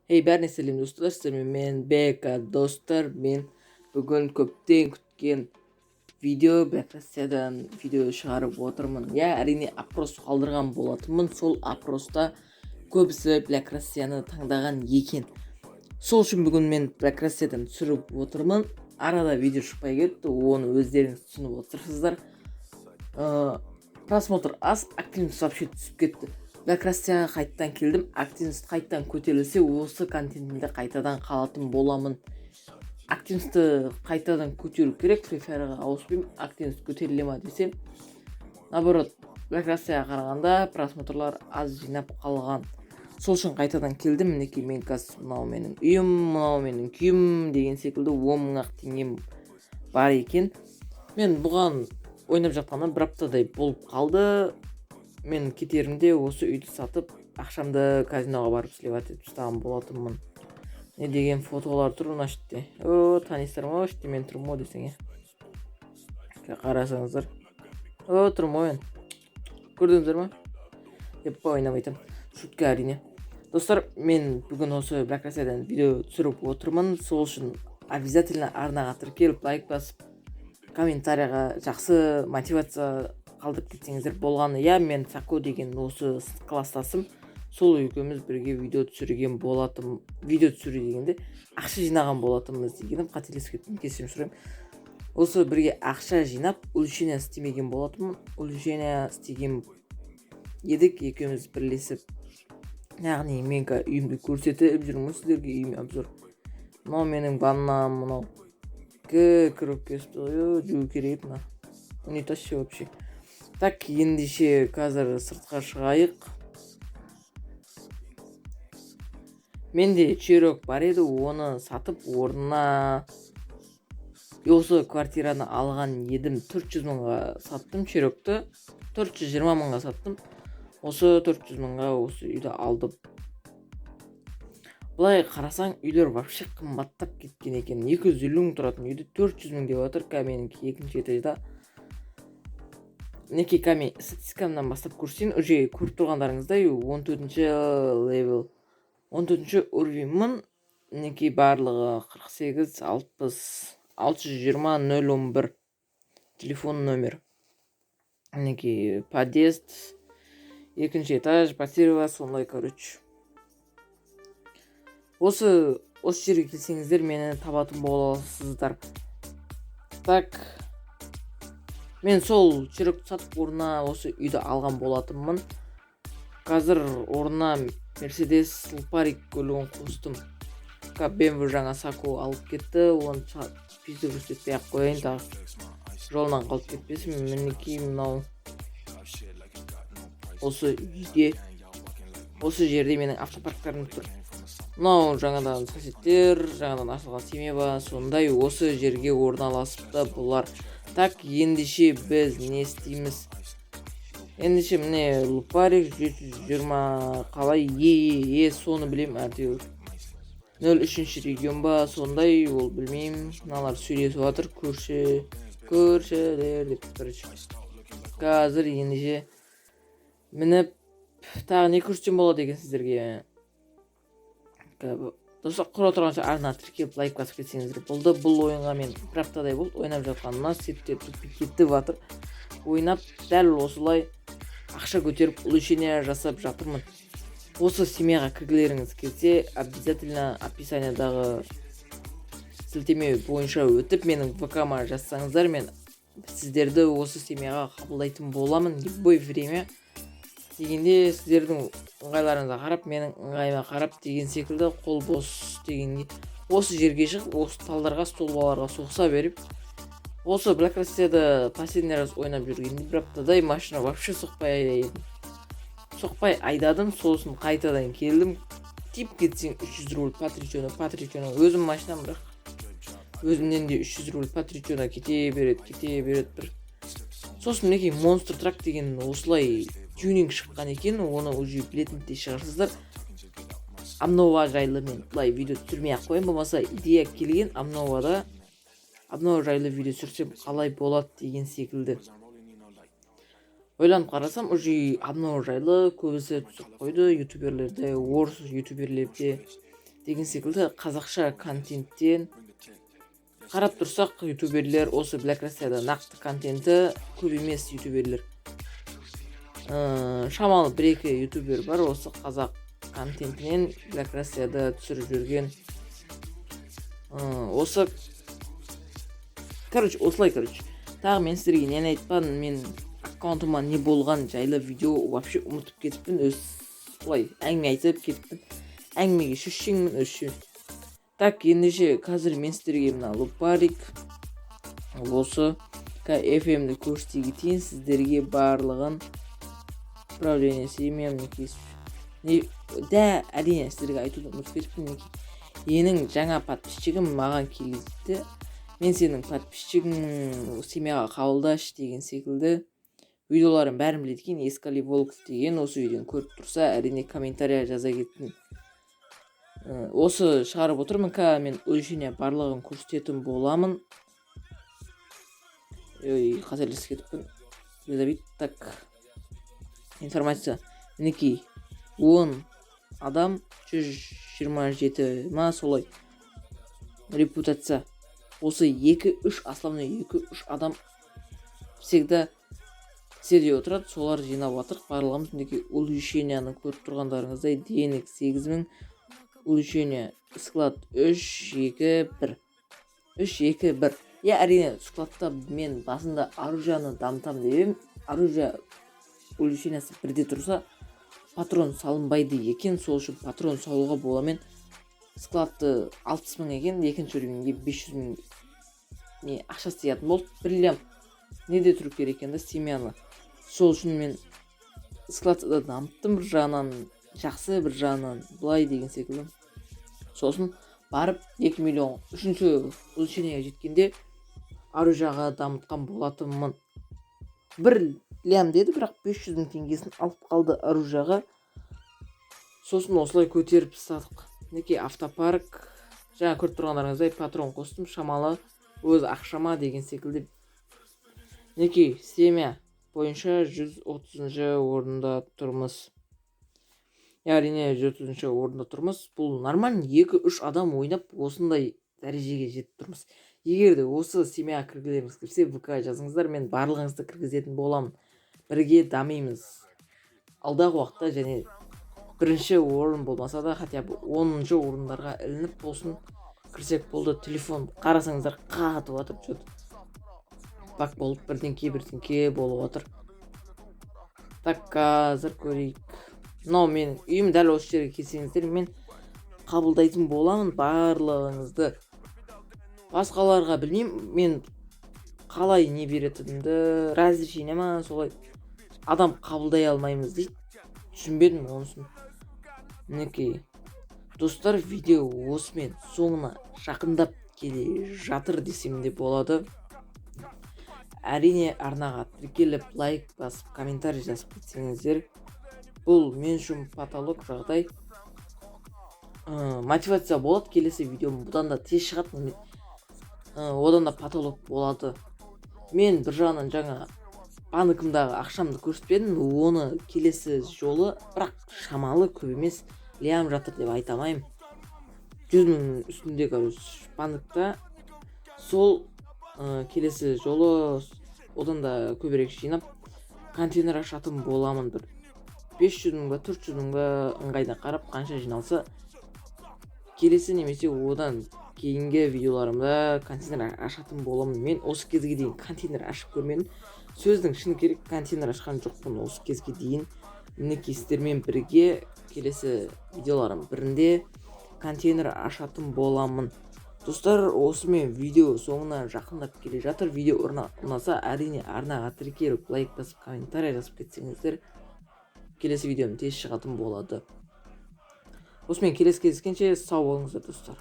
Hey bәріне сәлем достар, мен Бека достар, мен бүгін көптен күткен Black Russia'дан видео шығарып отырмын. Әрине опрос қалдырған болатынмын. Сол опроста көбісі Black Russia'ны таңдаған екен. Сол үшін бүгін мен Black Russia'дан түсіріп отырмын. Арада видео шықпай кетті, оны өздеріңіз түсініп отырсыздар. Просмотр аз, активность вообще түсіп кетті. Black Russia'ға қайтадан келдім, активность қайтадан көтерілсе, осы контентімді қайтадан қалатын боламын. Активностьті қайтадан көтеру керек, Free Fire'ға ауыспаймын, активность көтеріле ма десем, наоборот, Black Russia'ға қарағанда просмотрлар аз жинап қалған. Сол үшін қайтадан келдім. Мінекей мен қазір мынау менің үйім, мынау менің күйім деген секілді 10 мың теңгем бар екен. Мен бұған ойнап жатқаннан бір аптадай болып қалды. Мен кетерімде осы үйді сатып, ақшамды казиноға барып сливать етіп тастаған болатынмын. Не деген фотолар тұр мына жерде. Танисыздар ма? Іште мен тұрмын ғой десең. Қарасаңыздар. Тұрмын ғой. Көрдіңіздер ма? Деп ойнамайтын. Шутка әрине. Достар, мен бүгін осы Black Russia'дан видео түсіріп отырмын. Сол үшін обязательно арнаға тіркеліп, лайк басып, комментарияға жақсы мотивация қалдырып кетсеңіздер болғаны. Мен Сако деген осы кластасым, сол екеуміз бірге видео түсірген болатым. Видео түсіру дегенде ақша жинаған болатымыз дегенім, қателесіп кеттім, кешірім сұраймын. Осы бірге ақша жинап, улучшение істемеген болатымын. Улучшение істеген едік, екеуміз бірлесіп. Яғни мен үйімді көрсетіп жүрмін сіздерге, үйіме обзор. Мынау менің ваннам, мынау кіріп кесті ғой, жуу керек мына. Унитаз ше вообще. Так, ендеше қазір сыртқа шығайық. Менде чирок бар еді, оны сатып орнына осы квартираны алған едім. 400 мыңға саттым чирокты. 420 мыңға саттым. Осы 400 мыңға осы үйді алдым. Бұлай қарасаң, үйлер вообще қымбаттап кеткен екен. 250 мың тұратын үйді 400 мың деп отыр. Меніңкі екінші этажда. Неке кәме статистикамнан бастап көрсейін, уже көріп тұрғандарыңыздай 14-ші левел, 14-ші уровеньмін. Неке барлығы 48 60 620 011 телефон номер. Неке подъезд, екінші этаж, пассива, сондай короче. Осы жерге келсеңіздер мені табатын боласыздар. Так, мен сол чирокты сатып орнына осы үйді алған болатынмын. Қазір орнына Mercedes Лупарик көлігін қостым. BMW жаңа Сако алып кетті. Оны пизді көрсетпей ақ қояйын, тағы жолынан қалып кетпесін. Мінекей мынау осы үйде, осы жерде менің автопарктарым тұр. Мынау жаңадан соседтер, жаңадан ашылған семья бар, сондай осы жерге орналасыпты бұлар. Так, ендеше біз не істейміз? Ендеше міне Лупарик 720 қалай соны білем әйтеуір. 03-ші регион ба, сондай, ол білмеймін. Мыналар сөйлесіп жатыр, көршілер деп тұрыш. Қазір ендеше мініп тағы не көрсетсем болады екен сіздерге? Достар, құра тұрғанша арна тіркеліп лайк басып кетсеңіздер болды. Бұл ойынға мен бір аптадай болды ойнап жатқанымнан сеттер кетіп жатыр. Ойнап дәл осылай ақша көтеріп улучшение жасап жатырмын. Осы семьяға кіргілеріңіз келсе, обязательно описаниядағы сілтеме бойынша өтіп менің ВК-ма жазсаңыздар, мен сіздерді осы семьяға қабылдайтын боламын. Любой время дегенде сіздердің ыңғайларыңызға қарап, менің ыңғайыма қарап деген секілді, қол бос дегенде осы жерге шығып, осы талдарға, столбаларға соқса беріп, осы Black Russia'да последний раз ойнап жүргенде бір аптадай машина вообще соқпай айдадым. Сосын қайтадан келдім. Тип кетсең 300 рубль патричона өзім машинам, бірақ өзімнен де 300 рубль патричона кете береді бір. Сосын мінекей Monster Truck деген осылай тюнинг шыққан екен, оны уже білетіндей шығарсыздар. Обнова жайлы мен бұлай видео түсірмей ақ қояйын, болмаса идея келген Обнова жайлы видео түсірсем қалай болады деген секілді. Ойланып қарасам, уже Обнова жайлы көбісі түсіп қойды, ютуберлерде, орыс ютуберлерде. деген секілді қазақша контенттен қарап тұрсақ, ютуберлер осы Black Russia'да нақты контенті көп емес ютуберлер. Шамалы 1-2 ютубер бар осы қазақ контентінен Black Russia'да түсіріп жүрген. Осы осылай. Тағы мен сіздерге нені айтпадым, мен аккаунтыма не болған жайлы видео вообще ұмытып кетіппін, осылай әңгіме айтып кетіппін. Әңгімеге шешеңмін. Так, ендеше қазір мен сіздерге мына лупарик осы FM-ді көрсете кетейін сіздерге барлығын. Управление семьям әрине сіздерге айтуды ұмытып кетіппін. Енің жаңа подписчигім маған келді. Мен сенің подписчигің семьяға қабылдашы деген секілді видеоларын бәрін біледі екен. Ескали Волк деген осы видеоны көріп тұрса, әрине комментария жаза кеттім. Осы шығарып отырмын, мен өлшене барлығын көрсететін боламын. Қателесіп кетіппін. Так, информация. Мінекей 10 адам 127 ма солай репутация. Осы 2-3 основной 2-3 адам всегда сізде отырады, солар жинап жатыр. Барлығымыз мінекей улучшенияны көріп тұрғандарыңыздай денег 8000, улучшение склад 3-2-1. Әрине складта мен басында оружияны дамытам деп, оружия улучшениясы бірде тұрса патрон салынбайды екен, сол үшін патрон салуға боламен. Складты 60 000 екен, екінші уровеньге 500 000 не ақша сиятын болды. Білем неде тұру керек екен семьяны. Сол үшін мен складты да дамыттым, бір жағынан жақсы, бір жағынан былай деген секілді. Сосын барып 2 миллион 3-ші улучшениеге жеткенде оружияға дамытқан болатынмын. 1 лям деді, бірақ 500 000 теңгесін алып қалды оружияға. Сосын осылай көтеріп тастадық. Мінекей автопарк, жаңа көріп тұрғандарыңыздай патрон қостым, шамалы өз ақшама деген секілді. Мінекей семья бойынша 130-ші орында тұрмыз. Әрине 130-ші орында тұрмыз. Бұл нормально, 2-3 адам ойнап осындай дәрежеге жетіп тұрмыз. Егер де осы семьяға кіргілеріңіз келсе, ВК жазыңыздар, мен барлығыңызды кіргізетін боламын. Бірге дамимыз. Алдағы уақытта және 1-ші орын болмаса да хотя бы 10-ші орындарға ілініп болсын кірсек болды. Телефон қарасаңыздар қатып жатыр. Бак болып бірдеңке болып жатыр. Так, қазір көрейік. Мен үйім дәл осы жерге келсеңіздер, мен қабылдайтын боламын барлығыңызды. Басқаларға білмеймін, мен қалай не беретінімді, разрешение ма солай адам қабылдай алмаймыз дейді. Түсінбедім онысын. Мінекей достар, видео осымен соңына жақындап келе жатыр десем де болады. Әрине арнаға тіркеліп, лайк басып, комментарий жазып кетсеңіздер, бұл мен үшін потолок жағдай. Мотивация болады, келесі видеом бұдан да тез шығады, одан да потолок болады. Мен бір жағынан жаңа банкымдағы ақшамды көрсетпедім, оны келесі жолы, бірақ шамалы көп емес, лям жатыр деп айтамайым. 100 000 үстіндегі банкта, сол келесі жолы одан да көбірек жинап контейнер ашатын боламын. Бір 500 000 ба 400 000 ба ыңғайда қарап қанша жиналса, келесі немесе одан кейінгі видеоларымда контейнер ашатын боламын. Мен осы кезге дейін контейнер ашып көрмедім. Сөздің шыны керек, контейнер ашқан жоқпын осы кезге дейін. Мінекей сіздермен бірге келесі видеоларым бірінде контейнер ашатын боламын. Достар, осымен видео соңына жақындап келе жатыр. Видео ұнаса, әрине арнаға тіркеліп, лайк басып, комментарий жазып кетсеңіздер, келесі видеом тез шығатын болады. Осымен келесі кездескенше сау болыңыздар достар.